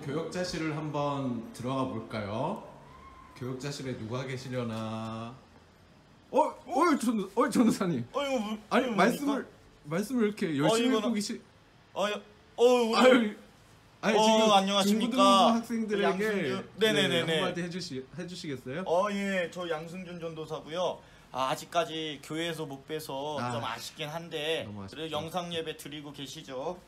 교역자실을 한번 들어가 볼까요? 교역자실에 누가 계시려나? 전도사님. 아니 말씀을 이렇게 열심히 하고 계시. 우리 지금 안녕하십니까? 중고등부 학생들에게 네네네네. 한마디 해주시겠어요? 예, 저 양승준 전도사고요. 아직까지 교회에서 못 뵈서 좀 아쉽긴 한데 그래도 영상 예배 드리고 계시죠?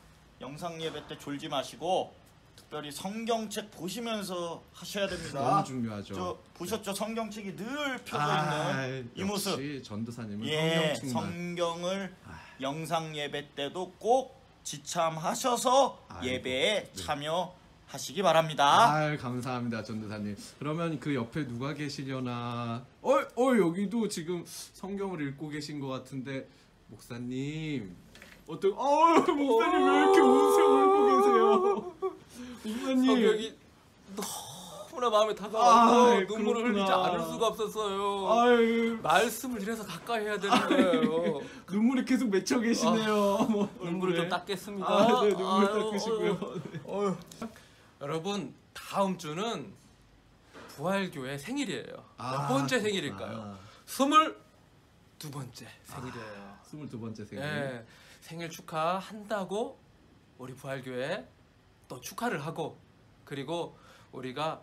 영상 예배 때 졸지 마시고 특별히 성경책 보시면서 하셔야 됩니다. 너무 중요하죠. 저 보셨죠? 성경책이 늘 펴져 있는 이 모습. 역시 전도사님은 예, 성경책만. 성경을 영상 예배 때도 꼭 지참하셔서 예배에 참여하시기 바랍니다. 감사합니다, 전도사님. 그러면 그 옆에 누가 계시려나? 여기도 지금 성경을 읽고 계신 것 같은데 목사님. 목사님 왜 이렇게 웃음을 울고 계세요? 목사님. 성경이 너무나 마음에 다가와서 눈물을 흘리지 않을 수가 없었어요. 말씀을 이래서 가까이 해야 되는 거예요. 눈물이 계속 맺혀 계시네요. 눈물을 좀 닦겠습니다. 네, 눈물 닦으시고요. 여러분, 다음 주는 부활교회 생일이에요. 몇 번째 생일일까요? 22번째 생일이에요. 22번째 생일. 네, 생일 축하한다고 우리 부활교회 또 축하를 하고, 그리고 우리가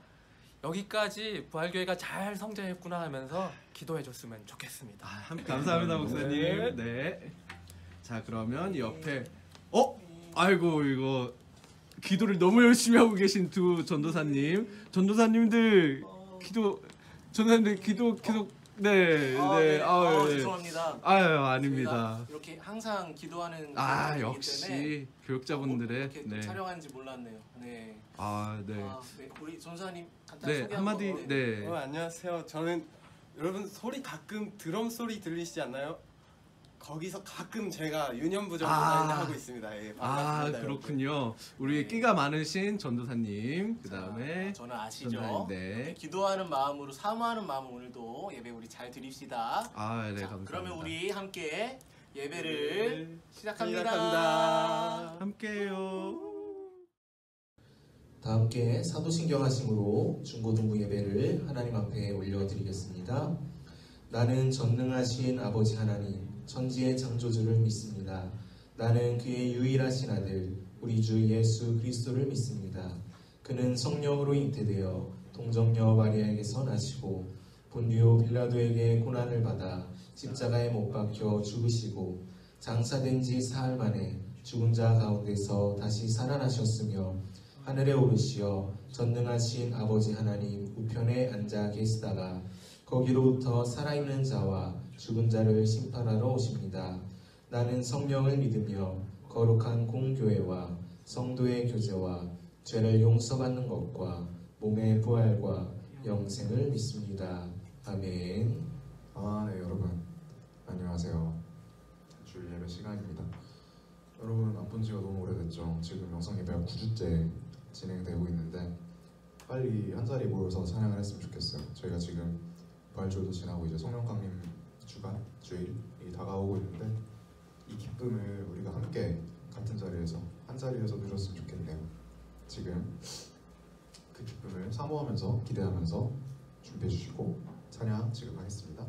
여기까지 부활교회가 잘 성장했구나 하면서 기도해줬으면 좋겠습니다. 감사합니다, 목사님. 네. 자, 그러면 옆에 이거 기도를 너무 열심히 하고 계신 두 전도사님들 기도 계속 죄송합니다. 아닙니다. 이렇게 항상 기도하는 역시 교육자분들의 이렇게 촬영하는지 몰랐네요. 네. 우리 전사님 간단히 소개 한마디. 안녕하세요. 저는 여러분 소리 가끔 드럼 소리 들리시지 않나요? 거기서 가끔 제가 유년부정 하고 있습니다. 반갑습니다. 그렇군요. 우리 끼가 많으신 전도사님, 그 다음에 저는 아시죠? 기도하는 마음으로 사모하는 마음 오늘도 예배 우리 잘 드립시다. 감사합니다. 그러면 우리 함께 예배를 시작합니다. 함께해요. 다 함께 사도신경 하심으로 중고등부 예배를 하나님 앞에 올려드리겠습니다. 나는 전능하신 아버지 하나님, 천지의 창조주를 믿습니다. 나는 그의 유일하신 아들 우리 주 예수 그리스도를 믿습니다. 그는 성령으로 잉태되어 동정녀 마리아에게서 나시고 본디오 빌라도에게 고난을 받아 십자가에 못 박혀 죽으시고 장사된 지 사흘 만에 죽은 자 가운데서 다시 살아나셨으며 하늘에 오르시어 전능하신 아버지 하나님 우편에 앉아 계시다가 거기로부터 살아있는 자와 죽은 자를 심판하러 오십니다. 나는 성령을 믿으며 거룩한 공교회와 성도의 교제와 죄를 용서받는 것과 몸의 부활과 영생을 믿습니다. 아멘. 여러분 안녕하세요. 주일 예배 시간입니다. 여러분 안 본 지가 너무 오래됐죠. 지금 영상 예배가 9주째 진행되고 있는데 빨리 한자리 모여서 찬양을 했으면 좋겠어요. 저희가 지금 부활주일도 지나고 이제 성령 강림 주일이 다가오고 있는데 이 기쁨을 우리가 함께 같은 자리에서 한 자리에서 누렸으면 좋겠네요. 지금 그 기쁨을 사모하면서 기대하면서 준비해 주시고 찬양 지금 하겠습니다.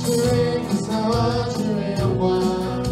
주의 기사와 주의 영광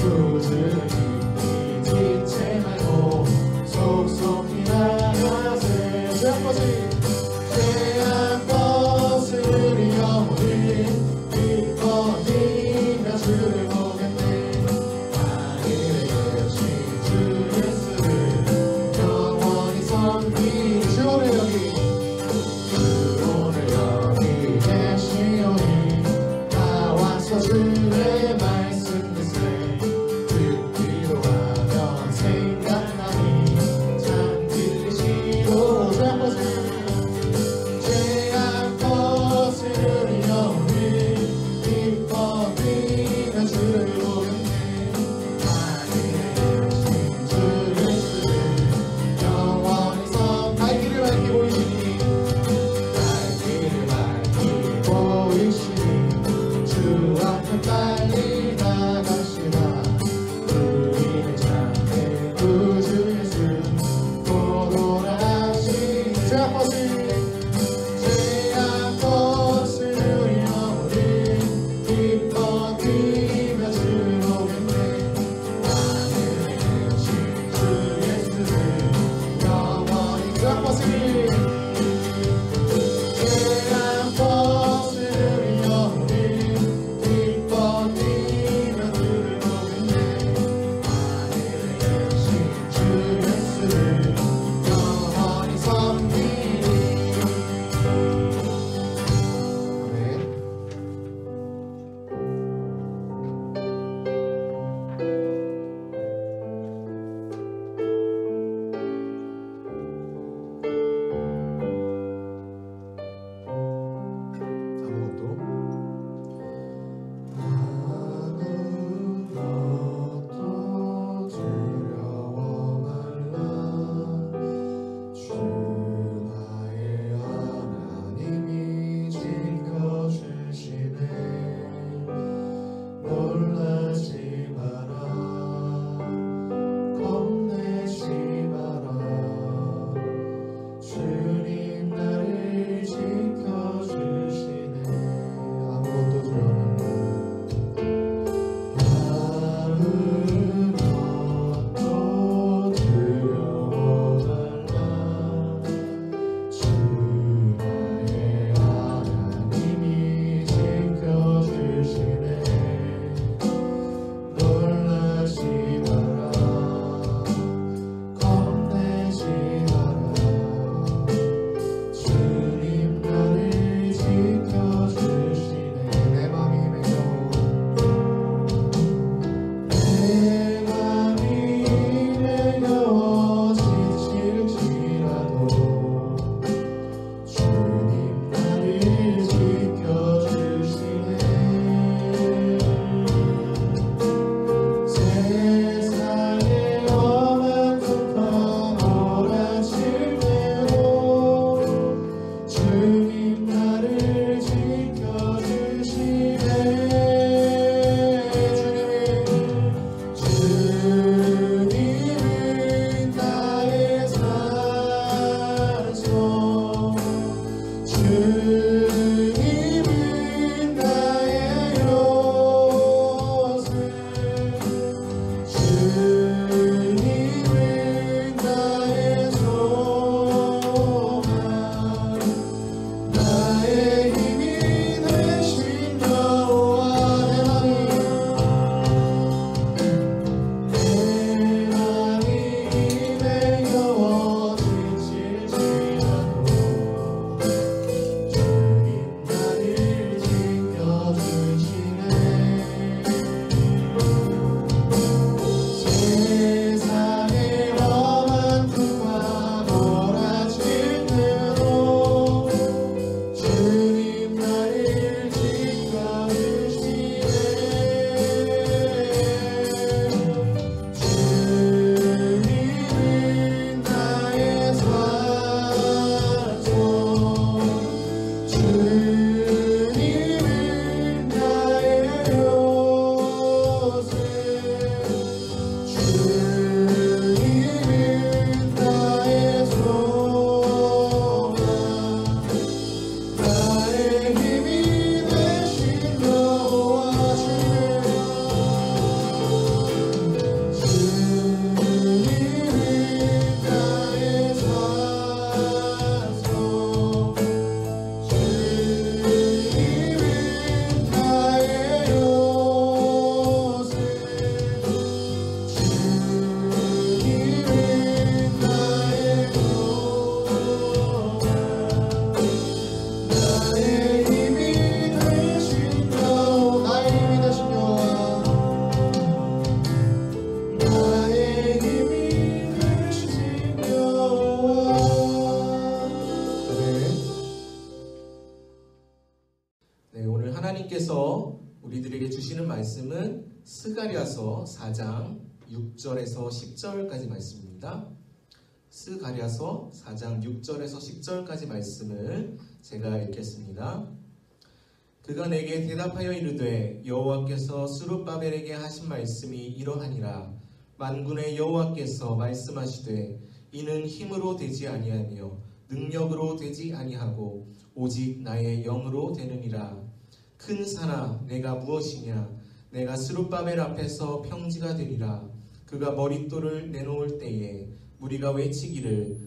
꾸준히 잊지 말고 속속히 나가세 죄악 벗으리 영원히 기뻐하며 주를 보겠네 하늘에 계신 주 예수를 영원히 섬기 주 오늘 여기 계시오니 나와서 주의 말씀 듣세 듣기로 말씀은 스가랴서 4장 6절에서 10절까지 말씀입니다. 스가랴서 4장 6절에서 10절까지 말씀을 제가 읽겠습니다. 그가 내게 대답하여 이르되 여호와께서 스룹바벨에게 하신 말씀이 이러하니라. 만군의 여호와께서 말씀하시되 이는 힘으로 되지 아니하며 능력으로 되지 아니하고 오직 나의 영으로 되느니라. 큰 산아 내가 무엇이냐. 내가 스룹바벨 앞에서 평지가 되리라. 그가 머릿돌을 내놓을 때에 무리가 외치기를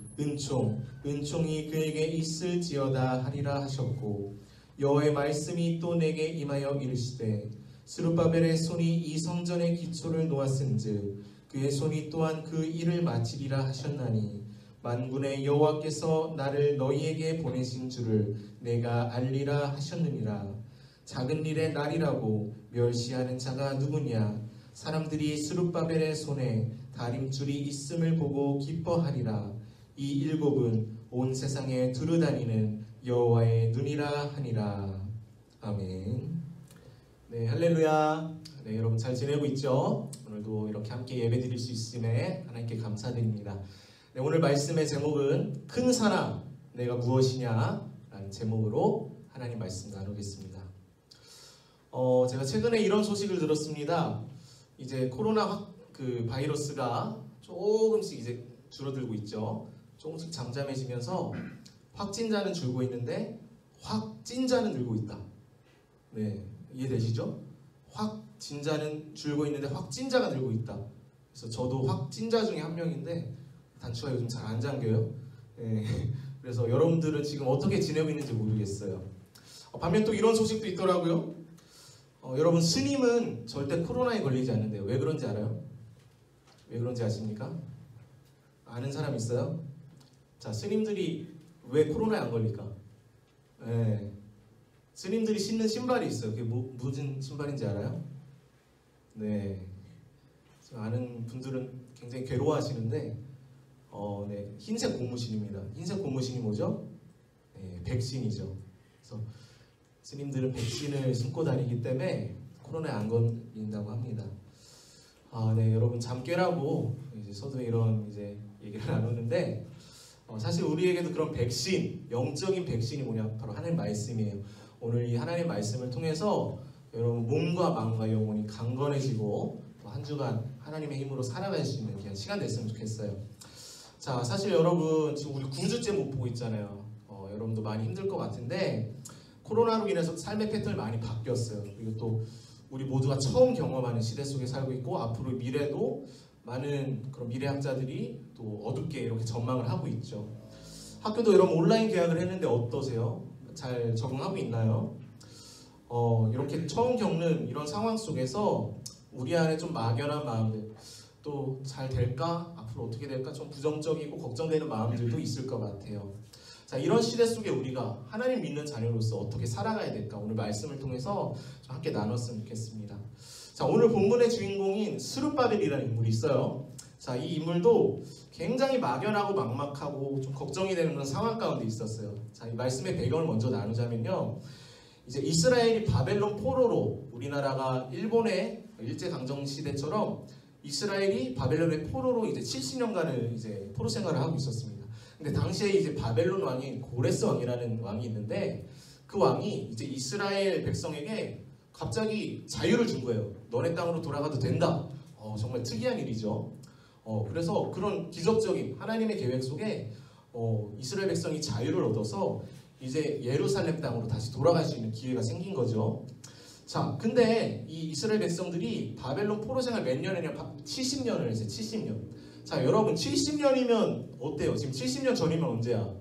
은총이 그에게 있을지어다 하리라 하셨고 여호와의 말씀이 또 내게 임하여 이르시되 스룹바벨의 손이 이 성전의 기초를 놓았은즉 그의 손이 또한 그 일을 마치리라 하셨나니 만군의 여호와께서 나를 너희에게 보내신 줄을 내가 알리라 하셨느니라. 작은 일의 날이라고 멸시하는 자가 누구냐. 사람들이 스룹바벨의 손에 다림줄이 있음을 보고 기뻐하리라. 이 일곱은 온 세상에 두루다니는 여호와의 눈이라 하니라. 아멘. 네, 할렐루야. 네, 여러분 잘 지내고 있죠? 오늘도 이렇게 함께 예배드릴 수 있음에 하나님께 감사드립니다. 네, 오늘 말씀의 제목은 큰 산아 내가 무엇이냐 라는 제목으로 하나님 말씀 나누겠습니다. 제가 최근에 이런 소식을 들었습니다. 이제 코로나 바이러스가 조금씩 이제 줄어들고 있죠. 조금씩 잠잠해지면서 확진자는 줄고 있는데 확진자는 늘고 있다. 네, 이해되시죠? 확진자는 줄고 있는데 확진자가 늘고 있다. 그래서 저도 확진자 중에 한 명인데 단추가 요즘 잘 안 잠겨요. 네, 그래서 여러분들은 지금 어떻게 지내고 있는지 모르겠어요. 반면 또 이런 소식도 있더라고요. 여러분 스님은 절대 코로나에 걸리지 않는데요. 왜 그런지 알아요? 왜 그런지 아십니까? 아는 사람 있어요? 자, 스님들이 왜 코로나에 안 걸릴까? 네. 스님들이 신는 신발이 있어요. 그게 무슨 신발인지 알아요? 네. 아는 분들은 굉장히 괴로워하시는데 네. 흰색 고무신입니다. 흰색 고무신이 뭐죠? 네, 백신이죠. 그래서 스님들은 백신을 신고 다니기 때문에 코로나에 안 걸린다고 합니다. 네, 여러분 잠 깨라고 이제 서두에 이런 이제 얘기를 나누는데 사실 우리에게도 그런 백신, 영적인 백신이 뭐냐? 바로 하나님 말씀이에요. 오늘 이 하나님 말씀을 통해서 여러분 몸과 마음과 영혼이 강건해지고 한 주간 하나님의 힘으로 살아갈 수 있는 그냥 시간 됐으면 좋겠어요. 자, 사실 여러분 지금 우리 9주째 못 보고 있잖아요. 여러분도 많이 힘들 것 같은데 코로나로 인해서 삶의 패턴이 많이 바뀌었어요. 그리고 또 우리 모두가 처음 경험하는 시대 속에 살고 있고 앞으로 미래도 많은 그런 미래학자들이 또 어둡게 이렇게 전망을 하고 있죠. 학교도 여러분 온라인 개학을 했는데 어떠세요? 잘 적응하고 있나요? 이렇게 처음 겪는 이런 상황 속에서 우리 안에 좀 막연한 마음들 또 잘 될까? 앞으로 어떻게 될까? 좀 부정적이고 걱정되는 마음들도 있을 것 같아요. 자, 이런 시대 속에 우리가 하나님 믿는 자녀로서 어떻게 살아가야 될까? 오늘 말씀을 통해서 좀 함께 나눴으면 좋겠습니다. 자, 오늘 본문의 주인공인 스룹바벨이라는 인물이 있어요. 자, 이 인물도 굉장히 막연하고 막막하고 좀 걱정이 되는 그런 상황 가운데 있었어요. 자, 이 말씀의 배경을 먼저 나누자면요. 이제 이스라엘이 바벨론 포로로 우리나라가 일본의 일제강점 시대처럼 이스라엘이 바벨론의 포로로 이제 70년간을 이제 포로 생활을 하고 있었습니다. 근데 당시에 이제 바벨론 왕인 고레스 왕이라는 왕이 있는데 그 왕이 이제 이스라엘 백성에게 갑자기 자유를 준 거예요. 너네 땅으로 돌아가도 된다. 정말 특이한 일이죠. 그래서 그런 기적적인 하나님의 계획 속에 이스라엘 백성이 자유를 얻어서 이제 예루살렘 땅으로 다시 돌아갈 수 있는 기회가 생긴 거죠. 자, 근데 이 이스라엘 백성들이 바벨론 포로 생활 몇 년이냐? 70년을 했어요. 70년. 자, 여러분 70년이면 어때요? 지금 70년 전이면 언제야?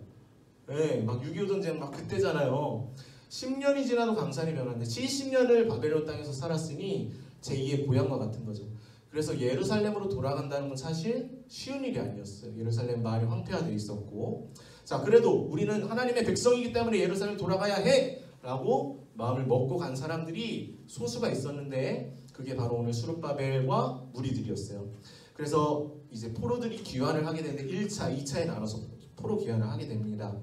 네, 막 6.25 전쟁 막 그때잖아요. 10년이 지나도 강산이 변하는데 70년을 바벨론 땅에서 살았으니 제2의 고향과 같은 거죠. 그래서 예루살렘으로 돌아간다는 건 사실 쉬운 일이 아니었어요. 예루살렘 마을이 황폐화되어 있었고, 자, 그래도 우리는 하나님의 백성이기 때문에 예루살렘 돌아가야 해! 라고 마음을 먹고 간 사람들이 소수가 있었는데 그게 바로 오늘 스룹바벨과 무리들이었어요. 그래서 이제 포로들이 귀환을 하게 되는데 1차, 2차에 나눠서 포로 귀환을 하게 됩니다.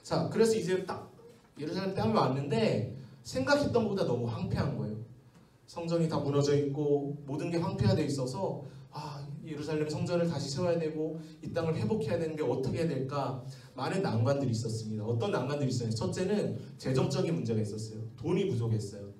자, 그래서 이제 딱 예루살렘 땅에 왔는데 생각했던 것보다 너무 황폐한 거예요. 성전이 다 무너져 있고 모든 게 황폐화되어 있어서 예루살렘 성전을 다시 세워야 되고 이 땅을 회복해야 되는데 어떻게 해야 될까? 많은 난관들이 있었습니다. 어떤 난관들이 있어요? 첫째는 재정적인 문제가 있었어요. 돈이 부족했어요.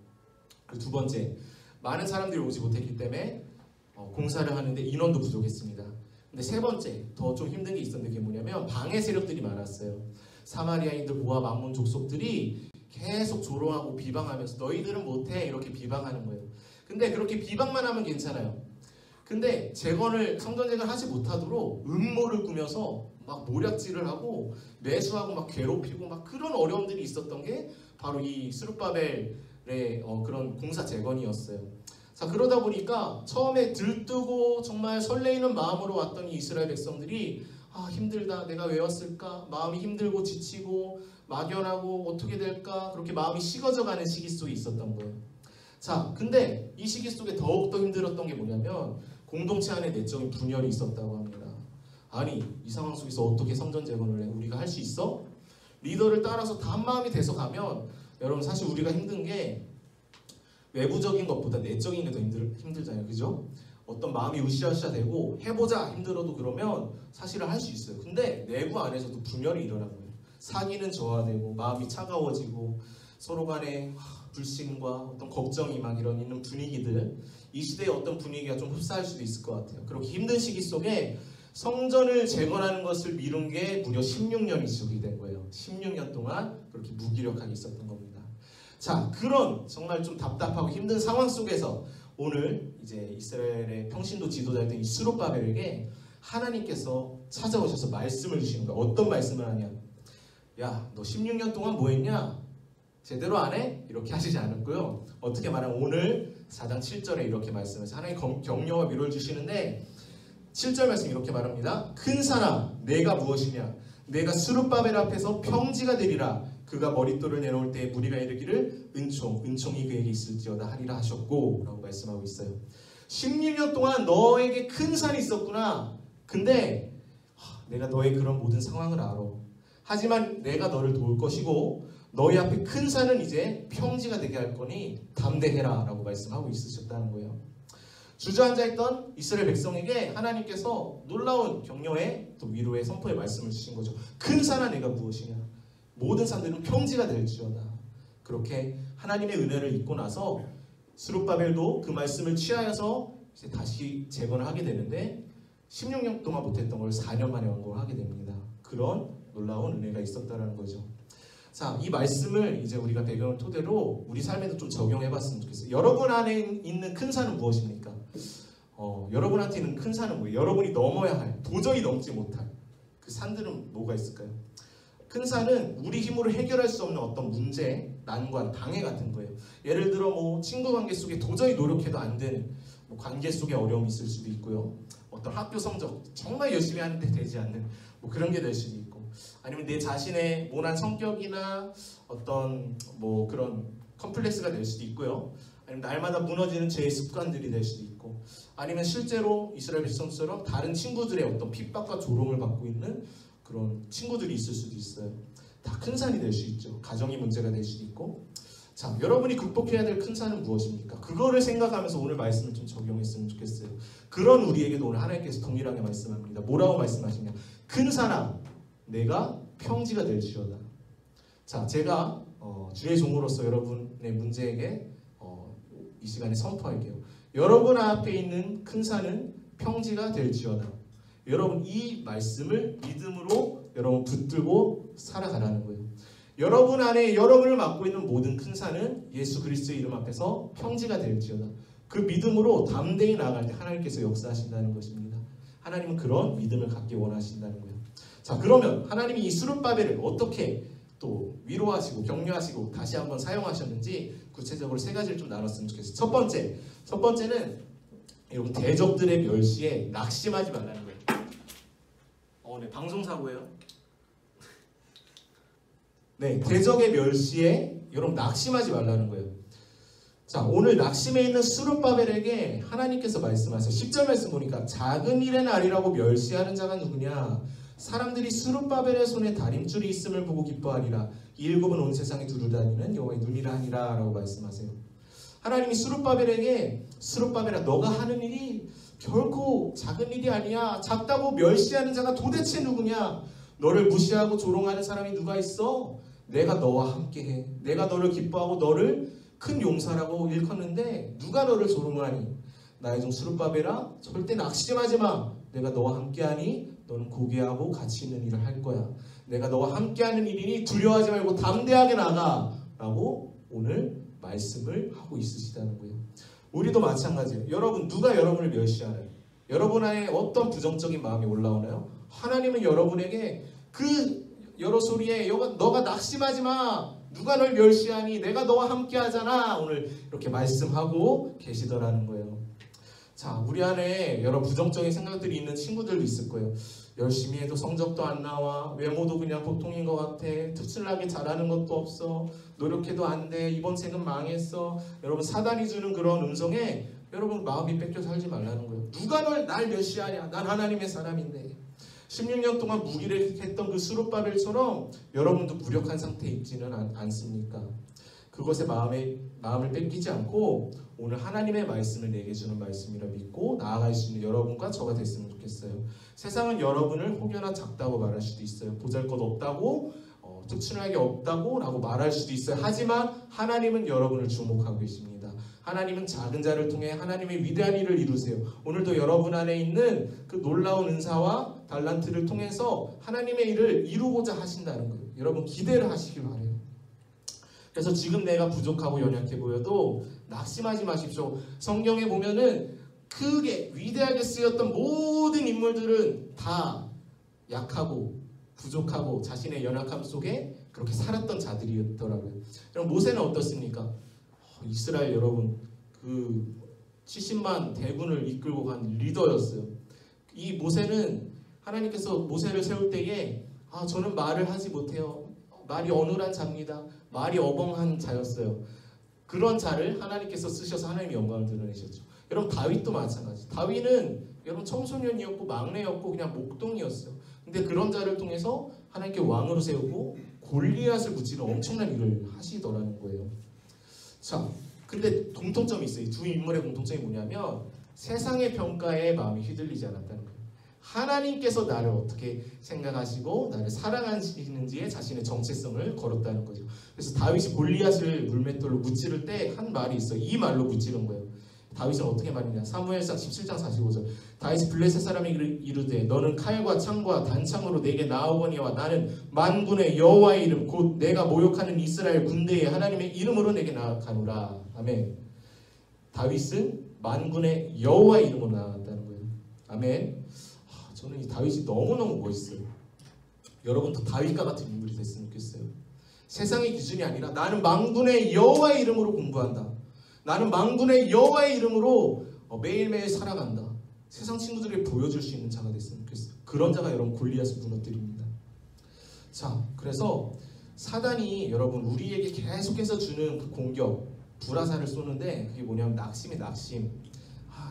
그리고 두 번째, 많은 사람들이 오지 못했기 때문에 공사를 하는데 인원도 부족했습니다. 근데 세 번째, 더 좀 힘든 게 있었는데 그게 뭐냐면 방해 세력들이 많았어요. 사마리아인들, 모압, 암몬 족속들이 계속 조롱하고 비방하면서 너희들은 못해 이렇게 비방하는 거예요. 근데 그렇게 비방만 하면 괜찮아요. 근데 성전 재건을 하지 못하도록 음모를 꾸며서 막 모략질을 하고 매수하고 막 괴롭히고 막 그런 어려움들이 있었던 게 바로 이 스룹바벨의 그런 공사 재건이었어요. 자, 그러다 보니까 처음에 들뜨고 정말 설레이는 마음으로 왔던 이 이스라엘 백성들이 힘들다, 내가 왜 왔을까, 마음이 힘들고 지치고 막연하고 어떻게 될까, 그렇게 마음이 식어져가는 시기 속에 있었던 거예요. 자, 근데 이 시기 속에 더욱더 힘들었던 게 뭐냐면 공동체 안에 내적인 분열이 있었다고 합니다. 아니, 이 상황 속에서 어떻게 성전 재건을 해? 우리가 할 수 있어? 리더를 따라서 다 한마음이 돼서 가면, 여러분 사실 우리가 힘든 게 외부적인 것보다 내적인 게 더 힘들잖아요. 그죠? 어떤 마음이 으쌰으쌰 되고 해보자 힘들어도 그러면 사실은 할 수 있어요. 근데 내부 안에서도 분열이 일어난 거예요. 사기는 저하되고 마음이 차가워지고 서로 간에 불신과 어떤 걱정이 막 이런 있는 분위기들, 이 시대의 어떤 분위기가 좀 흡사할 수도 있을 것 같아요. 그렇게 힘든 시기 속에 성전을 재건하는 것을 미룬 게 무려 16년이 지속이 된 거예요. 16년 동안 그렇게 무기력하게 있었던 겁니다. 자, 그런 정말 좀 답답하고 힘든 상황 속에서 오늘 이제 이스라엘의 평신도 지도자였던 이 스룹바벨에게 하나님께서 찾아오셔서 말씀을 주시는 거예요. 어떤 말씀을 하냐? 야, 너 16년 동안 뭐 했냐? 제대로 안 해? 이렇게 하시지 않았고요. 어떻게 말하면 오늘 4장 7절에 이렇게 말씀해서 하나님 격려와 위로를 주시는데 7절 말씀 이렇게 말합니다. 큰 사람 내가 무엇이냐? 내가 스룹바벨 앞에서 평지가 되리라. 그가 머릿돌을 내놓을 때 무리가 이르기를 은총이 그에게 있을지어다 하리라 하셨고 라고 말씀하고 있어요. 16년 동안 너에게 큰 산이 있었구나. 근데 내가 너의 그런 모든 상황을 알아. 하지만 내가 너를 도울 것이고 너희 앞에 큰 산은 이제 평지가 되게 할 거니 담대해라 라고 말씀하고 있으셨다는 거예요. 주저앉아 있던 이스라엘 백성에게 하나님께서 놀라운 격려의 또 위로의 선포의 말씀을 주신 거죠. 큰 산아 내가 무엇이냐? 모든 산들은 평지가 될지어다. 그렇게 하나님의 은혜를 입고 나서 스룹바벨도 그 말씀을 취하여서 이제 다시 재건을 하게 되는데 16년 동안 못했던 걸 4년 만에 완공을 하게 됩니다. 그런 놀라운 은혜가 있었다라는 거죠. 자, 이 말씀을 이제 우리가 배경을 토대로 우리 삶에도 좀 적용해봤으면 좋겠어요. 여러분 안에 있는 큰 산은 무엇입니까? 여러분한테 있는 큰 산은 뭐예요? 여러분이 넘어야 할, 도저히 넘지 못할 그 산들은 뭐가 있을까요? 큰 산은 우리 힘으로 해결할 수 없는 어떤 문제, 난관, 방해 같은 거예요. 예를 들어 뭐 친구 관계 속에 도저히 노력해도 안 되는 뭐 관계 속에 어려움이 있을 수도 있고요. 어떤 학교 성적 정말 열심히 하는데 되지 않는 뭐 그런 게 될 수도 있고, 아니면 내 자신의 모난 성격이나 어떤 뭐 그런 컴플렉스가 될 수도 있고요. 아니면 날마다 무너지는 죄의 습관들이 될 수도 있고, 아니면 실제로 이스라엘 백성처럼 다른 친구들의 어떤 핍박과 조롱을 받고 있는 그런 친구들이 있을 수도 있어요. 다 큰 산이 될 수 있죠. 가정이 문제가 될 수도 있고. 자, 여러분이 극복해야 될 큰 산은 무엇입니까? 그거를 생각하면서 오늘 말씀을 좀 적용했으면 좋겠어요. 그런 우리에게도 오늘 하나님께서 동일하게 말씀합니다. 뭐라고 말씀하시냐? 큰 산아 내가 평지가 될지어다. 자, 제가 주의 종으로서 여러분의 문제에게 이 시간에 선포할게요. 여러분 앞에 있는 큰 산은 평지가 될지어다. 여러분 이 말씀을 믿음으로 여러분 붙들고 살아가라는 거예요. 여러분 안에 여러분을 맡고 있는 모든 큰 산은 예수 그리스도의 이름 앞에서 평지가 될지어다. 그 믿음으로 담대히 나아갈 때 하나님께서 역사하신다는 것입니다. 하나님은 그런 믿음을 갖기 원하신다는 거예요. 자, 그러면 하나님이 이 스룹바벨을 어떻게 또 위로하시고 격려하시고 다시 한번 사용하셨는지 구체적으로 세 가지를 좀 나눴으면 좋겠어요. 첫 번째는 여러분 대적들의 멸시에 낙심하지 말라는 거예요. 네, 방송사고예요. 네, 대적의 멸시에 여러분 낙심하지 말라는 거예요. 자, 오늘 낙심해 있는 스룹바벨에게 하나님께서 말씀하세요. 10절 말씀 보니까 작은 일의 날이라고 멸시하는 자가 누구냐? 사람들이 스룹바벨의 손에 다림줄이 있음을 보고 기뻐하리라. 이 일곱은 온 세상에 두루 다니는 여호와의 눈이라 하니라 라고 말씀하세요. 하나님이 스룹바벨아 너가 하는 일이 결코 작은 일이 아니야. 작다고 멸시하는 자가 도대체 누구냐? 너를 무시하고 조롱하는 사람이 누가 있어? 내가 너와 함께해. 내가 너를 기뻐하고 너를 큰 용사라고 일컫는데 누가 너를 조롱하니? 나의 종 스룹바벨아 절대 낙심하지 마. 내가 너와 함께하니 너는 고귀하고 가치 있는 일을 할 거야. 내가 너와 함께하는 일이니 두려워하지 말고 담대하게 나가 라고 오늘 말씀을 하고 있으시다는 거예요. 우리도 마찬가지예요. 여러분 누가 여러분을 멸시하나요? 여러분 안에 어떤 부정적인 마음이 올라오나요? 하나님은 여러분에게 그 여러 소리에 너가 낙심하지 마. 누가 널 멸시하니? 내가 너와 함께 하잖아. 오늘 이렇게 말씀하고 계시더라는 거예요. 자, 우리 안에 여러 부정적인 생각들이 있는 친구들도 있을 거예요. 열심히 해도 성적도 안 나와. 외모도 그냥 보통인 것 같아. 특출나게 잘하는 것도 없어. 노력해도 안 돼. 이번 생은 망했어. 여러분 사단이 주는 그런 음성에 여러분 마음이 뺏겨 살지 말라는 거예요. 누가 날 멸시하냐? 난 하나님의 사람인데. 16년 동안 무기력했던 그 스룹바벨처럼 여러분도 무력한 상태에 있지는 않습니까? 그것에 마음을 뺏기지 않고 오늘 하나님의 말씀을 내게 주는 말씀이라 믿고 나아갈 수 있는 여러분과 저가 됐으면 좋겠어요. 세상은 여러분을 혹여나 작다고 말할 수도 있어요. 보잘것없다고 특출나게 없다고 라고 말할 수도 있어요. 하지만 하나님은 여러분을 주목하고 계십니다. 하나님은 작은 자를 통해 하나님의 위대한 일을 이루세요. 오늘도 여러분 안에 있는 그 놀라운 은사와 달란트를 통해서 하나님의 일을 이루고자 하신다는 거예요. 여러분 기대를 하시길 바라요. 그래서 지금 내가 부족하고 연약해 보여도 낙심하지 마십시오. 성경에 보면은 크게 위대하게 쓰였던 모든 인물들은 다 약하고 부족하고 자신의 연약함 속에 그렇게 살았던 자들이었더라고요. 그럼 모세는 어떻습니까? 이스라엘 여러분 그 70만 대군을 이끌고 간 리더였어요. 이 모세는 하나님께서 모세를 세울 때에 저는 말을 하지 못해요. 말이 어눌한 자입니다. 말이 어벙한 자였어요. 그런 자를 하나님께서 쓰셔서 하나님의 영광을 드러내셨죠. 여러분 다윗도 마찬가지. 다윗은 여러분 청소년이었고 막내였고 그냥 목동이었어요. 근데 그런 자를 통해서 하나님께 왕으로 세우고 골리앗을 무찌르는 엄청난 일을 하시더라는 거예요. 자, 근데 공통점이 있어요. 두 인물의 공통점이 뭐냐면 세상의 평가에 마음이 휘둘리지 않았다는 거예요. 하나님께서 나를 어떻게 생각하시고 나를 사랑하시는지에 자신의 정체성을 걸었다는 거죠. 그래서 다윗이 골리앗을 물맷돌로 무찌를 때 한 말이 있어요. 이 말로 무찌른 거예요. 다윗은 어떻게 말했냐? 사무엘상 17장 45절. 다윗이 블레셋 사람이 이르되 너는 칼과 창과 단창으로 내게 나오거니와 나는 만군의 여호와의 이름 곧 내가 모욕하는 이스라엘 군대의 하나님의 이름으로 내게 나아가노라. 아멘. 다윗은 만군의 여호와의 이름으로 나아갔다는 거예요. 아멘. 저는 이 다윗이 너무너무 멋있어요. 여러분도 다윗과 같은 인물이 됐으면 좋겠어요. 세상의 기준이 아니라 나는 만군의 여호와의 이름으로 공부한다. 나는 만군의 여호와의 이름으로 매일매일 살아간다. 세상 친구들에게 보여줄 수 있는 자가 됐으면 좋겠어요. 그런 자가 여러분 골리앗을 무너뜨립니다. 자, 그래서 사단이 여러분 우리에게 계속해서 주는 그 공격, 불화살을 쏘는데 그게 뭐냐면 낙심이 낙심.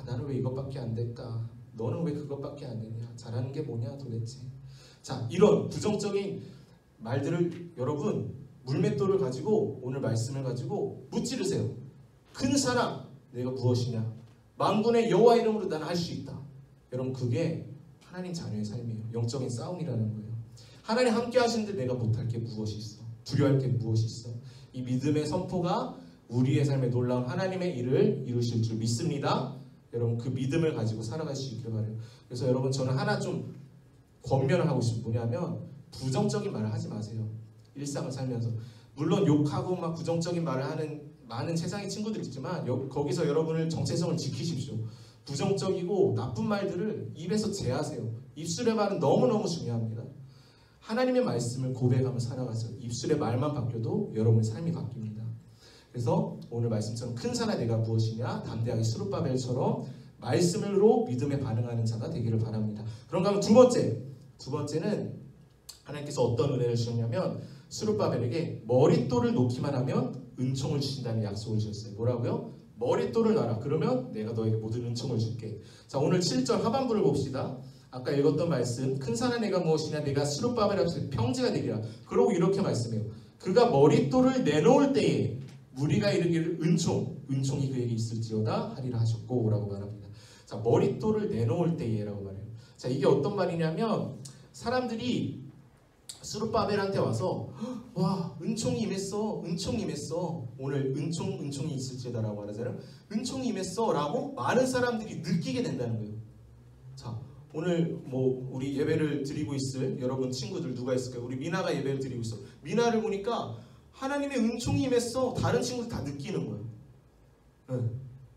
나는 왜 이것밖에 안 될까? 너는 왜 그것밖에 안 되냐? 잘하는 게 뭐냐 도대체? 자, 이런 부정적인 말들을 여러분 물맷돌을 가지고 오늘 말씀을 가지고 무찌르세요. 큰 사랑 내가 무엇이냐? 만군의 여호와 이름으로 나는 할 수 있다. 여러분 그게 하나님 자녀의 삶이에요. 영적인 싸움이라는 거예요. 하나님 함께 하시는데 내가 못할 게 무엇이 있어? 두려워할 게 무엇이 있어? 이 믿음의 선포가 우리의 삶에 놀라운 하나님의 일을 이루실 줄 믿습니다. 여러분 그 믿음을 가지고 살아갈 수 있길 바라요. 그래서 여러분 저는 하나 좀 권면을 하고 싶은 뭐냐면 부정적인 말을 하지 마세요. 일상을 살면서 물론 욕하고 막 부정적인 말을 하는 많은 세상의 친구들이 있지만 거기서 여러분을 정체성을 지키십시오. 부정적이고 나쁜 말들을 입에서 제하세요. 입술의 말은 너무너무 중요합니다. 하나님의 말씀을 고백하며 살아가세요. 입술의 말만 바뀌어도 여러분의 삶이 바뀝니다. 그래서 오늘 말씀처럼 큰 사나 내가 무엇이냐? 담대하게 스룹바벨처럼 말씀으로 믿음에 반응하는 자가 되기를 바랍니다. 그런가 하면 두 번째는 하나님께서 어떤 은혜를 주셨냐면 스룹바벨에게 머릿돌을 놓기만 하면 은총을 주신다는 약속을 주셨어요. 뭐라고요? 머릿돌을 놔라. 그러면 내가 너에게 모든 은총을 줄게. 자, 오늘 7절 하반부를 봅시다. 아까 읽었던 말씀 큰 산은 내가 무엇이냐? 내가 스룹바벨 앞에서 평지가 되리라. 그러고 이렇게 말씀해요. 그가 머릿돌을 내놓을 때에 무리가 이르기를 은총이 그에게 있을지어다 하리라 하셨고 라고 말합니다. 자, 머릿돌을 내놓을 때에라고 말해요. 자, 이게 어떤 말이냐면 사람들이 스룹바벨한테 와서 와, 은총이 임했어, 은총이 임했어, 오늘 은총이 있을지어다라고 말하잖아요. 은총이 임했어 라고 많은 사람들이 느끼게 된다는 거예요. 자, 오늘 뭐 우리 예배를 드리고 있을 여러분 친구들 누가 있을까요? 우리 미나가 예배를 드리고 있어. 미나를 보니까 하나님의 은총이 임했어. 다른 친구들 다 느끼는 거예요. 네.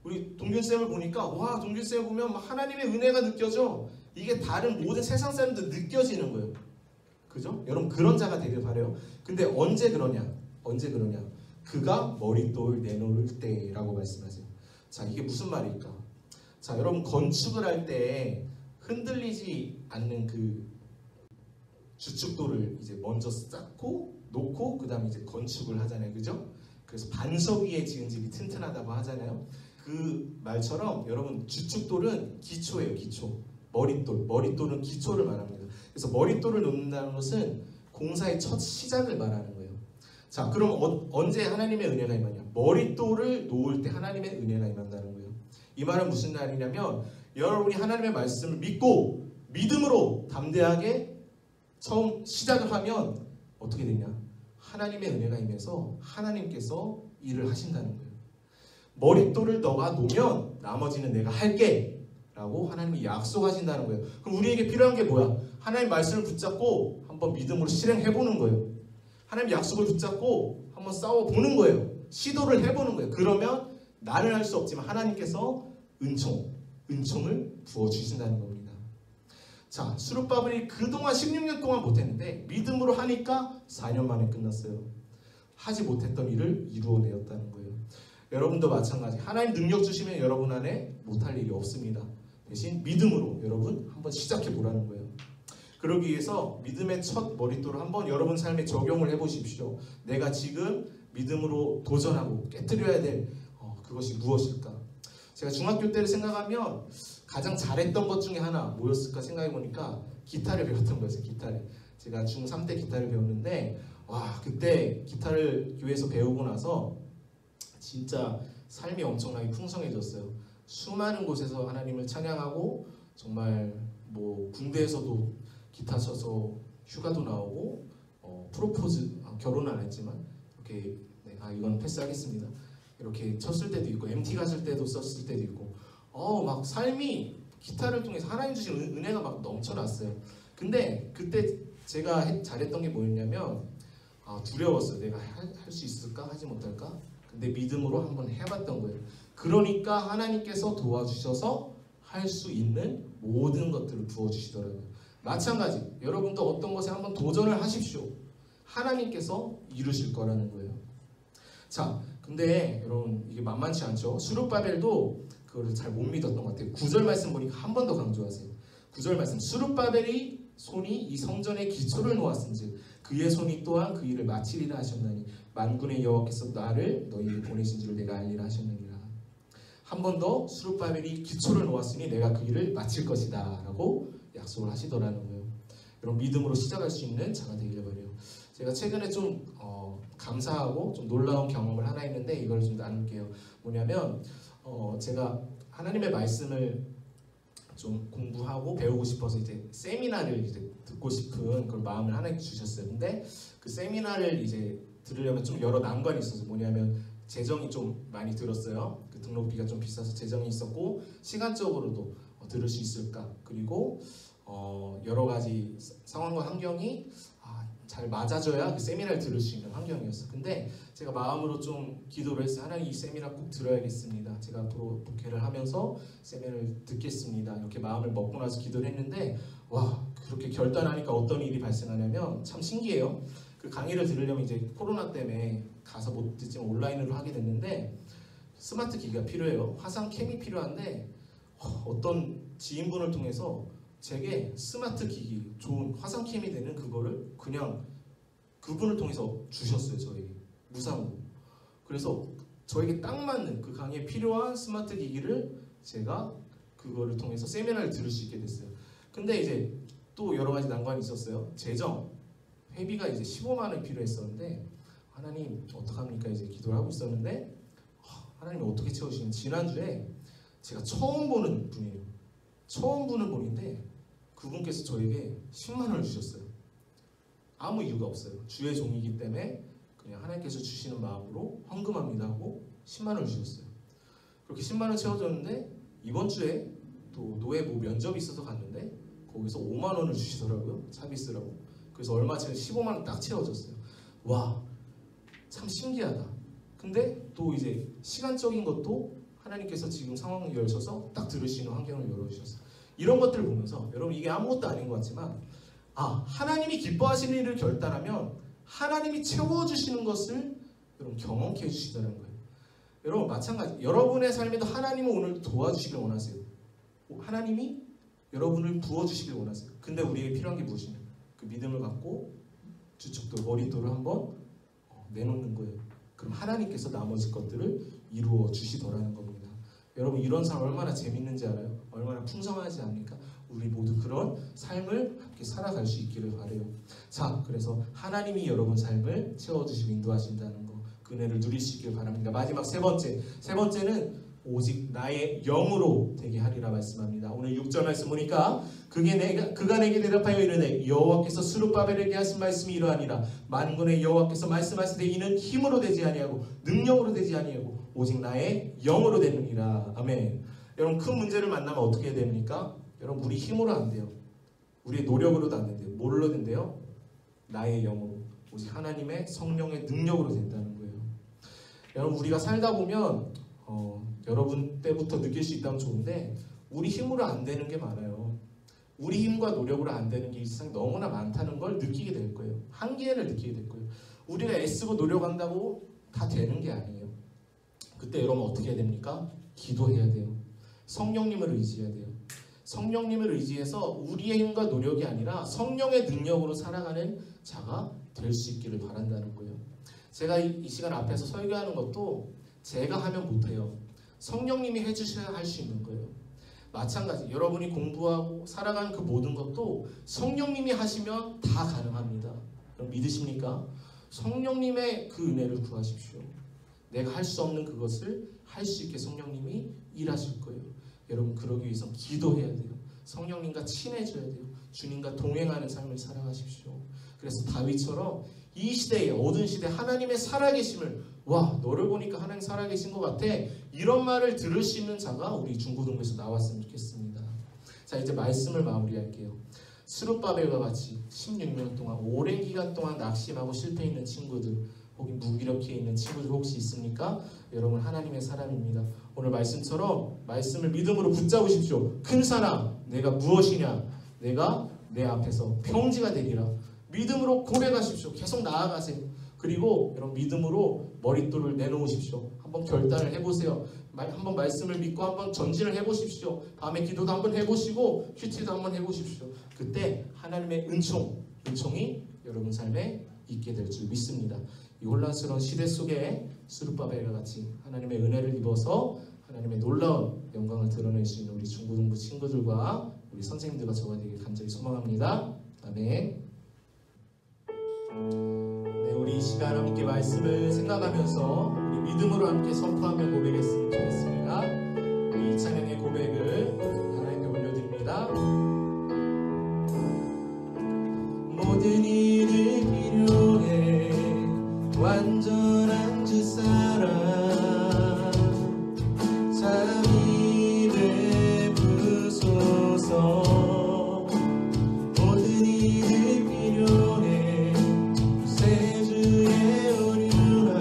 우리 동균쌤을 보니까 와, 동균쌤 보면 하나님의 은혜가 느껴져. 이게 다른 모든 세상 사람들 느껴지는 거예요. 그죠? 여러분 그런 자가 되길 바래요. 근데 언제 그러냐? 그가 머릿돌 내놓을 때라고 말씀하세요. 자, 이게 무슨 말일까? 자, 여러분 건축을 할 때 흔들리지 않는 그 주축돌을 이제 먼저 쌓고 놓고 그 다음에 이제 건축을 하잖아요. 그죠? 그래서 반석 위에 지은 집이 튼튼하다고 하잖아요. 그 말처럼 여러분 주축돌은 기초예요. 기초. 머릿돌은 기초를 말합니다. 그래서 머릿돌을 놓는다는 것은 공사의 첫 시작을 말하는 거예요. 자, 그럼 언제 하나님의 은혜가 임하냐? 머릿돌을 놓을 때 하나님의 은혜가 임한다는 거예요. 이 말은 무슨 말이냐면 여러분이 하나님의 말씀을 믿고 믿음으로 담대하게 처음 시작을 하면 어떻게 되냐? 하나님의 은혜가 임해서 하나님께서 일을 하신다는 거예요. 머릿돌을 너가 놓으면 나머지는 내가 할게 라고 하나님이 약속하신다는 거예요. 그럼 우리에게 필요한 게 뭐야? 하나님 말씀을 붙잡고 한번 믿음으로 실행해보는 거예요. 하나님 약속을 붙잡고 한번 싸워보는 거예요. 시도를 해보는 거예요. 그러면 나는 할 수 없지만 하나님께서 은총을 부어주신다는 겁니다. 자, 스룹바벨이 그동안 16년 동안 못했는데 믿음으로 하니까 4년 만에 끝났어요. 하지 못했던 일을 이루어내었다는 거예요. 여러분도 마찬가지. 하나님 능력 주시면 여러분 안에 못할 일이 없습니다. 대신 믿음으로 여러분 한번 시작해 보라는 거예요. 그러기 위해서 믿음의 첫 머릿돌을 한번 여러분 삶에 적용을 해보십시오. 내가 지금 믿음으로 도전하고 깨뜨려야 될 그것이 무엇일까? 제가 중학교 때를 생각하면 가장 잘했던 것 중에 하나 뭐였을까 생각해 보니까 기타를 배웠던 거였어요. 기타를. 제가 중3 때 기타를 배웠는데 와, 그때 기타를 교회에서 배우고 나서 진짜 삶이 엄청나게 풍성해졌어요. 수많은 곳에서 하나님을 찬양하고 정말 뭐 군대에서도 기타 쳐서 휴가도 나오고 프로포즈 결혼은 안 했지만 이렇게 이건 패스하겠습니다. 이렇게 쳤을 때도 있고 MT 갔을 때도 썼을 때도 있고 막 삶이 기타를 통해서 하나님 주신 은혜가 막 넘쳐났어요. 근데 그때 제가 잘했던 게 뭐였냐면 두려웠어요. 내가 할 수 있을까? 하지 못할까? 근데 믿음으로 한번 해봤던 거예요. 그러니까 하나님께서 도와주셔서 할 수 있는 모든 것들을 부어주시더라고요. 마찬가지 여러분도 어떤 것에 한번 도전을 하십시오. 하나님께서 이루실 거라는 거예요. 자, 근데 여러분 이게 만만치 않죠. 스룹바벨도 그걸 잘 못 믿었던 것 같아요. 9절 말씀 보니까 한 번 더 강조하세요. 9절 말씀, 스룹바벨이 손이 이 성전의 기초를 놓았은즉 그의 손이 또한 그 일을 마치리라 하셨나니 만군의 여호와께서 나를 너희에게 보내신 줄을 내가 알리라 하셨느니라. 한 번 더 스룹바벨이 기초를 놓았으니 내가 그 일을 마칠 것이다 라고 약속을 하시더라는 거예요. 여러분 믿음으로 시작할 수 있는 자가 되길 바라요. 제가 최근에 좀 감사하고 좀 놀라운 경험을 하나 했는데 이걸 좀 나눌게요. 뭐냐면 제가 하나님의 말씀을 좀 공부하고 배우고 싶어서 이제 세미나를 이제 듣고 싶은 그런 마음을 하나님 주셨어요. 근데 그 세미나를 이제 들으려면 좀 여러 난관이 있어서 뭐냐면 재정이 좀 많이 들었어요. 그 등록비가 좀 비싸서 재정이 있었고 시간적으로도 들을 수 있을까? 그리고 여러 가지 상황과 환경이 잘 맞아줘야 그 세미나를 들을 수 있는 환경이었어요. 근데 제가 마음으로 좀 기도를 했어요. 하나님 이 세미나 꼭 들어야겠습니다. 제가 앞으로 목회를 하면서 세미나를 듣겠습니다. 이렇게 마음을 먹고 나서 기도를 했는데 와, 그렇게 결단하니까 어떤 일이 발생하냐면 참 신기해요. 그 강의를 들으려면 이제 코로나 때문에 가서 못 듣지만 온라인으로 하게 됐는데 스마트 기기가 필요해요. 화상 캠이 필요한데 어떤 지인분을 통해서 제게 스마트 기기, 좋은 화상 캠이 되는 그거를 그냥 그분을 통해서 주셨어요. 저에게 무상으로. 그래서 저에게 딱 맞는 그 강의에 필요한 스마트 기기를 제가 그거를 통해서 세미나를 들을 수 있게 됐어요. 근데 이제 또 여러 가지 난관이 있었어요. 재정, 회비가 이제 15만 원이 필요했었는데 하나님 어떡합니까? 이제 기도를 하고 있었는데 하나님이 어떻게 채우시면 지난주에 제가 처음 보는 분이에요. 처음 보는 분인데 그분께서 저에게 10만 원을 주셨어요. 아무 이유가 없어요. 주의 종이기 때문에 그냥 하나님께서 주시는 마음으로 헌금합니다 하고 10만 원을 주셨어요. 그렇게 10만 원 채워줬는데 이번 주에 또 노예 뭐 면접이 있어서 갔는데 거기서 5만 원을 주시더라고요. 차비스라고. 그래서 얼마 전에 15만 원 딱 채워졌어요. 와, 참 신기하다. 근데 또 이제 시간적인 것도 하나님께서 지금 상황을 열셔서 딱 들으시는 환경을 열어주셨어요. 이런 것들을 보면서 여러분 이게 아무것도 아닌 것 같지만 하나님이 기뻐하시는 일을 결단하면 하나님이 채워주시는 것을 여러분 경험케 해주시더라는 거예요. 여러분 마찬가지 여러분의 삶에도 하나님은 오늘 도와주시길 원하세요. 하나님이 여러분을 부어주시길 원하세요. 근데 우리에게 필요한 게 무엇이냐? 그 믿음을 갖고 주축돌 머릿돌을 한번 내놓는 거예요. 그럼 하나님께서 나머지 것들을 이루어 주시더라는 겁니다. 여러분 이런 삶 얼마나 재밌는지 알아요? 얼마나 풍성하지 않습니까? 우리 모두 그런 삶을 함께 살아갈 수 있기를 바라요. 자, 그래서 하나님이 여러분 삶을 채워주시고 인도하신다는 거, 그 은혜를 누릴 수 있기를 바랍니다. 마지막 세 번째는 오직 나의 영으로 되게 하리라 말씀합니다. 오늘 6절 말씀 보니까 그가 내게 대답하여 이르되 여호와께서 스룹바벨에게 하신 말씀이 이러하니라. 만군의 여호와께서 말씀하시되 이는 힘으로 되지 아니하고 능력으로 되지 아니하고 오직 나의 영으로 되느니라. 아멘. 여러분 큰 문제를 만나면 어떻게 해야 됩니까? 여러분 우리 힘으로 안 돼요. 우리의 노력으로도 안 된대요. 뭘로 된대요? 나의 영으로. 오직 하나님의 성령의 능력으로 된다는 거예요. 여러분 우리가 살다 보면 여러분 때부터 느낄 수 있다면 좋은데 우리 힘으로 안 되는 게 많아요. 우리 힘과 노력으로 안 되는 게 이 세상에 너무나 많다는 걸 느끼게 될 거예요. 한계를 느끼게 될 거예요. 우리가 애쓰고 노력한다고 다 되는 게 아니에요. 그때 여러분 어떻게 해야 됩니까? 기도해야 돼요. 성령님을 의지해야 돼요. 성령님을 의지해서 우리의 힘과 노력이 아니라 성령의 능력으로 살아가는 자가 될 수 있기를 바란다는 거예요. 제가 이 시간 앞에서 설교하는 것도 제가 하면 못해요. 성령님이 해주셔야 할 수 있는 거예요. 마찬가지 여러분이 공부하고 살아가는 그 모든 것도 성령님이 하시면 다 가능합니다. 여러분 믿으십니까? 성령님의 그 은혜를 구하십시오. 내가 할 수 없는 그것을 할 수 있게 성령님이 일하실 거예요. 여러분 그러기 위해서 기도해야 돼요. 성령님과 친해져야 돼요. 주님과 동행하는 삶을 살아가십시오. 그래서 다윗처럼 이 시대에 어두운 시대에 하나님의 살아계심을 와 너를 보니까 하나님 살아계신 것 같아 이런 말을 들을 수 있는 자가 우리 중고등부에서 나왔으면 좋겠습니다. 자 이제 말씀을 마무리할게요. 스룹바벨과 같이 16년 동안 오랜 기간 동안 낙심하고 실패했는 친구들 혹은 무기력해 있는 친구들 혹시 있습니까? 여러분 하나님의 사람입니다. 오늘 말씀처럼 말씀을 믿음으로 붙잡으십시오. 큰 사람 내가 무엇이냐 내가 내 앞에서 평지가 되리라. 믿음으로 고백하십시오. 계속 나아가세요. 그리고 여러분 믿음으로 머릿돌을 내놓으십시오. 한번 결단을 해보세요. 한번 말씀을 믿고 한번 전진을 해보십시오. 밤에 기도도 한번 해보시고 큐티도 한번 해보십시오. 그때 하나님의 은총이 여러분 삶에 있게 될 줄 믿습니다. 이 혼란스러운 시대 속에 스룹바벨과 같이 하나님의 은혜를 입어서 하나님의 놀라운 영광을 드러낼 수 있는 우리 중고등부 친구들과 우리 선생님들과 저가 되길 간절히 소망합니다. 아멘. 네, 우리 이 시간 함께 말씀을 생각하면서 우리 믿음으로 함께 선포하며 고백했으면 좋겠습니다. 우리 이찬영의 고백을 하나님께 올려드립니다. 모든 일을 필요해 완전한 주 사랑 잠이 베푸소서. 모든 일을 필요해 구세주의 온유함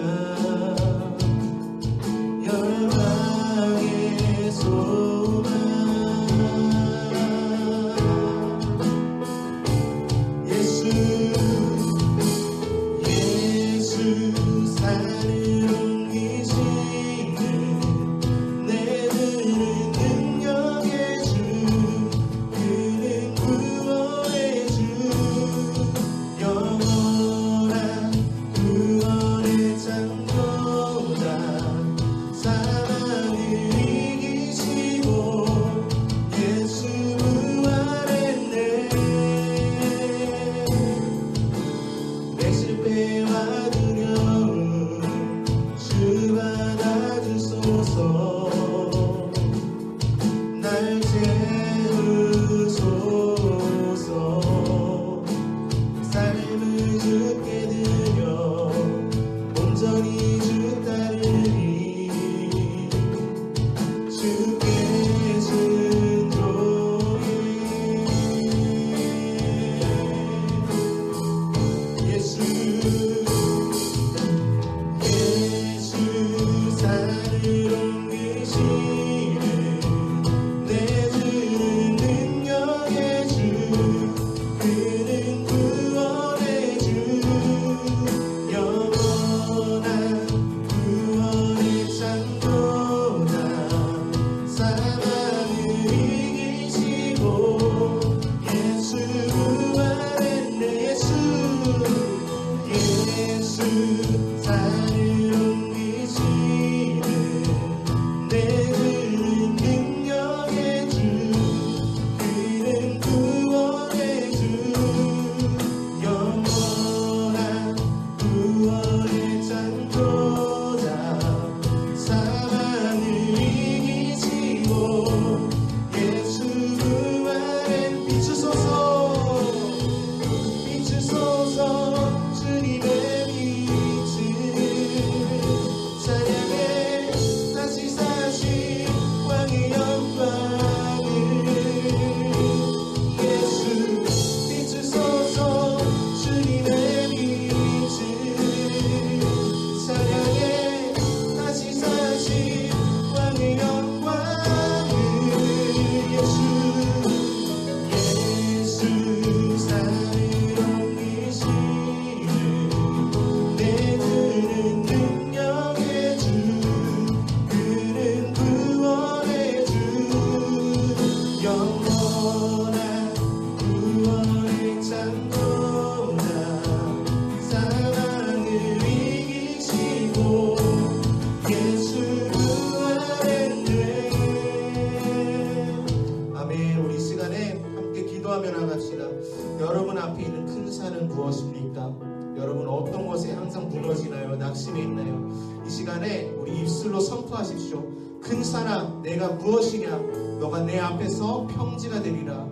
열방의 소망 시간에 함께 기도하며 나갑시다. 여러분 앞에 있는 큰 산은 무엇입니까? 여러분 어떤 것에 항상 무너지나요? 낙심해 있나요? 이 시간에 우리 입술로 선포하십시오. 큰 산아, 내가 무엇이냐? 너가 내 앞에서 평지가 되리라.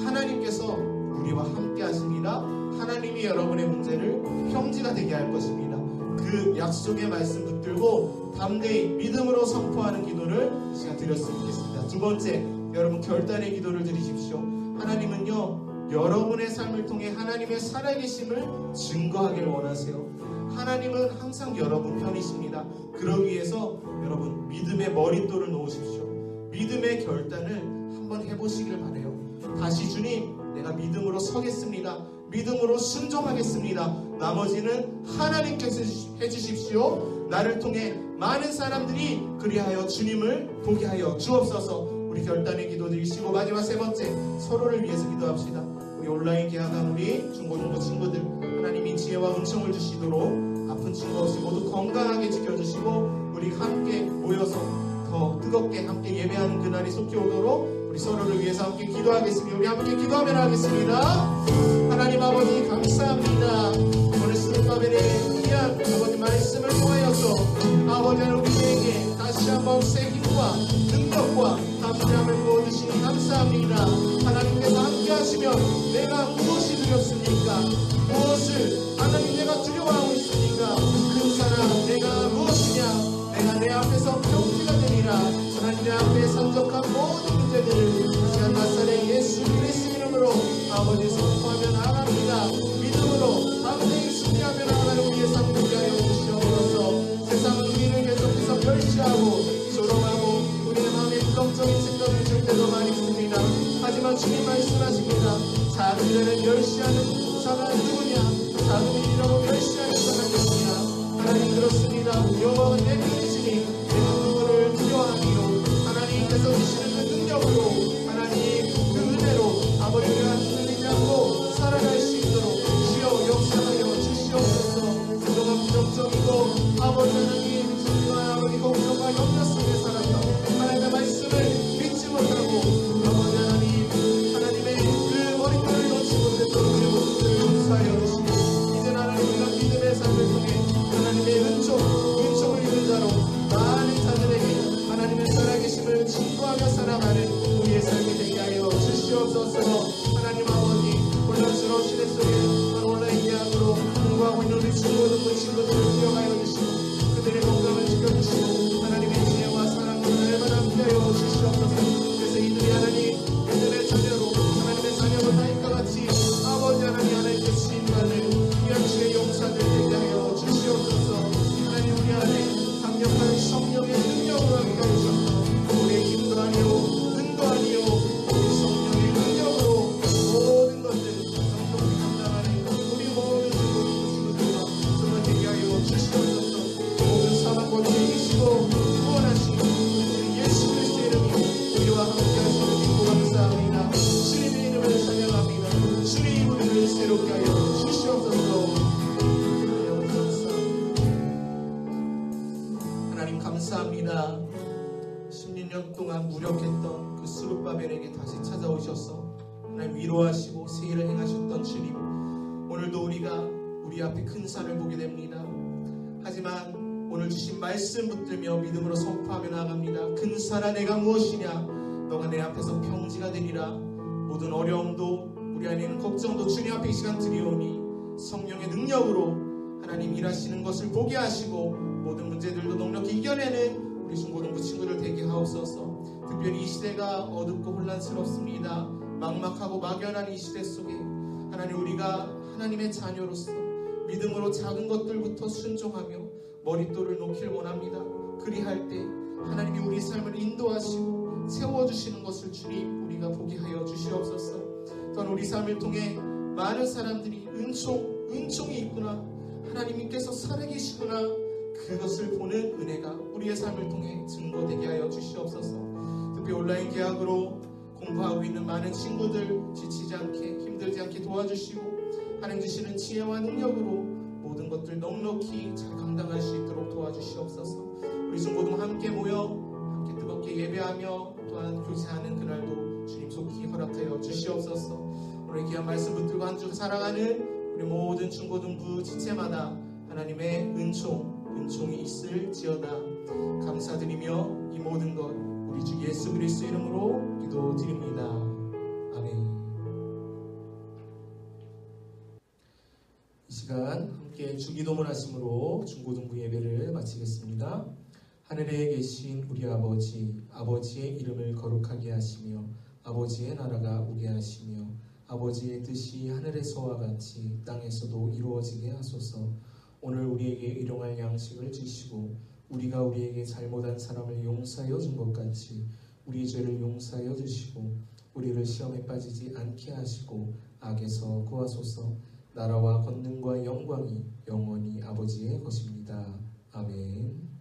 하나님께서 우리와 함께 하십니다. 하나님이 여러분의 문제를 평지가 되게 할 것입니다. 그 약속의 말씀 붙들고 담대히 믿음으로 선포하는 기도를 이 시간 드렸으면 좋겠습니다. 두 번째, 여러분 결단의 기도를 드리십시오. 하나님은요, 여러분의 삶을 통해 하나님의 살아계심을 증거하길 원하세요. 하나님은 항상 여러분 편이십니다. 그러기 위해서 여러분 믿음의 머릿돌을 놓으십시오. 믿음의 결단을 한번 해보시길 바라요. 다시 주님, 내가 믿음으로 서겠습니다. 믿음으로 순종하겠습니다. 나머지는 하나님께서 해주십시오. 나를 통해 많은 사람들이 그리하여 주님을 보게 하여 주옵소서. 우리 결단의 기도 드리시고 마지막 세 번째, 서로를 위해서 기도합시다. 우리 온라인 개학한 우리 중고등부 친구들, 하나님이 지혜와 은총을 주시도록 아픈 친구 없이 모두 건강하게 지켜주시고 우리 함께 모여서 더 뜨겁게 함께 예배하는 그날이 속히 오도록 우리 서로를 위해서 함께 기도하겠습니다. 우리 함께 기도하며 나가겠습니다. 하나님 아버지 감사합니다. 오늘 스룹바벨의 귀한 아버지 말씀을 통하여서 아버지 우리에게 다시 한번 새 힘과 능력과 감사함을 부어주시니 감사합니다. 하나님께서 함께 하시면 내가 무엇이 두렵습니까? 무엇을 하나님 내가 두려워하고 있습니까? 큰 사람 내가 무엇이냐? 내가 내 앞에서 평지가 되리라. 하나님 내 앞에 산적한 모든 문제들을 시간 나사렛 예수 그리스도 이름으로 아버지 선포하며 나아갑니다. 믿음으로 담대히 승리하며 나아가는 우리의 삶 되게 하여 주시옵소서. 세상은 우리를 계속해서 멸시하고 조롱하고 우리의 마음에 부정적인 생각을 줄 때도 많이 있습니다. 하지만 주님 말씀하십니다. 작은 자를 멸시하는 자가 누구냐? 작은 일이라고 멸시하는 자가 누구냐? 하나님 그렇습니다. 여호와가 내 편이시니 내가 누구를 두려워하니요. 하나님께서 주시는 그 능력으로 하나님 그 은혜로 아버지가 흔들리지 않고 살아갈 수 있도록 주여 역사하여 주시옵소서. 그동안 부정적이고 아버지 하나님 진리와 아버지 걱정과 염려 속에 살았던 하나님의 말씀을 믿지 못하고 아버지 하나님의 그 머릿결을 놓지 못했던 우리 모습들을 용서하여 주시고 이제 하나님과 믿음의 삶을 통해 하나님의 은총을 입은 자로 많은 자들에게 하나님의 살아계심을 증거하며 살아가는 우리의 삶이 되게 하여 주시옵소서. 하나님 아버지 혼란스러운 시대 속에 온라인 예약으로 공부하고 있는 우리 중고등부 친구들을 기억하여 주시고 그들의 건강을 지켜주시고 하나님의 지혜와 사랑으로 날마다 함께하여 주시옵소서. 그래서 이들이 하나님 그들의 자녀로 하나님의 자녀로 다윗과 같이 아버지 하나님께 쓰임받는 귀한 주의 용사들 되게 하여 주시옵소서. 하나님 우리 안에 강력한 성령의 능력으로 함께 하셔서 우리의 힘도 아니오 능도 아니오 우리 성령의 능력으로 모든 것들을 넉넉히 감당하는 우리 모든 친구들과 정말 되게 하여 주시옵소서. 모든 사망과 죄이시고 구원하시고 우리 예수 그리스도의 이름으로 우리와 함께 하시는 믿고 감사합니다. 주님의 이름을 찬양합니다. 주님의 우리를 새롭게 하여 주시옵소서. 하나님 감사합니다. 16년 동안 무력했던 그 스룹바벨에게 다시 찾아오셔서 하나님 위로하시고 새 일을 행하셨던 주님, 오늘도 우리가 우리 앞에 큰 산을 보게 됩니다. 하지만 오늘 주신 말씀 붙들며 믿음으로 선포하며 나아갑니다. 큰 산아 내가 무엇이냐? 너가 내 앞에서 평지가 되리라. 모든 어려움도 우리 안에 있는 걱정도 주님 앞에 이 시간 드리오니 성령의 능력으로 하나님 일하시는 것을 보게 하시고 모든 문제들도 넉넉히 이겨내는 우리 중고등부 친구들 되게 하옵소서. 특별히 이 시대가 어둡고 혼란스럽습니다. 막막하고 막연한 이 시대 속에 하나님 우리가 하나님의 자녀로서 믿음으로 작은 것들부터 순종하며 머릿돌을 놓길 원합니다. 그리할 때 하나님이 우리 삶을 인도하시고 세워주시는 것을 주님 우리가 보게 하여 주시옵소서. 또한 우리 삶을 통해 많은 사람들이 은총이 있구나, 하나님께서 살아계시구나, 그것을 보는 은혜가 우리의 삶을 통해 증거되게 하여 주시옵소서. 특히 온라인 개학으로 공부하고 있는 많은 친구들 지치지 않게 힘들지 않게 도와주시고 하나님 주시는 지혜와 능력으로 모든 것들 넉넉히 잘 감당할 수 있도록 도와주시옵소서. 우리 중고등 함께 모여 함께 뜨겁게 예배하며 또한 교제하는 그날도 주님 속히 허락하여 주시옵소서. 오늘 귀한 말씀 붙들고 한 주 살아가는 우리 모든 중고등부 지체마다 하나님의 은총이 있을지어다. 감사드리며 이 모든 것 우리 주 예수 그리스도 이름으로 기도드립니다. 아멘. 이 시간 함께 주기도문 하심으로 중고등부 예배를 마치겠습니다. 하늘에 계신 우리 아버지, 아버지의 이름을 거룩하게 하시며 아버지의 나라가 오게 하시며 아버지의 뜻이 하늘에서와 같이 땅에서도 이루어지게 하소서. 오늘 우리에게 일용할 양식을 주시고 우리가 우리에게 잘못한 사람을 용서하여 준 것 같이 우리 죄를 용서하여 주시고 우리를 시험에 빠지지 않게 하시고 악에서 구하소서. 나라와 권능과 영광이 영원히 아버지의 것입니다. 아멘.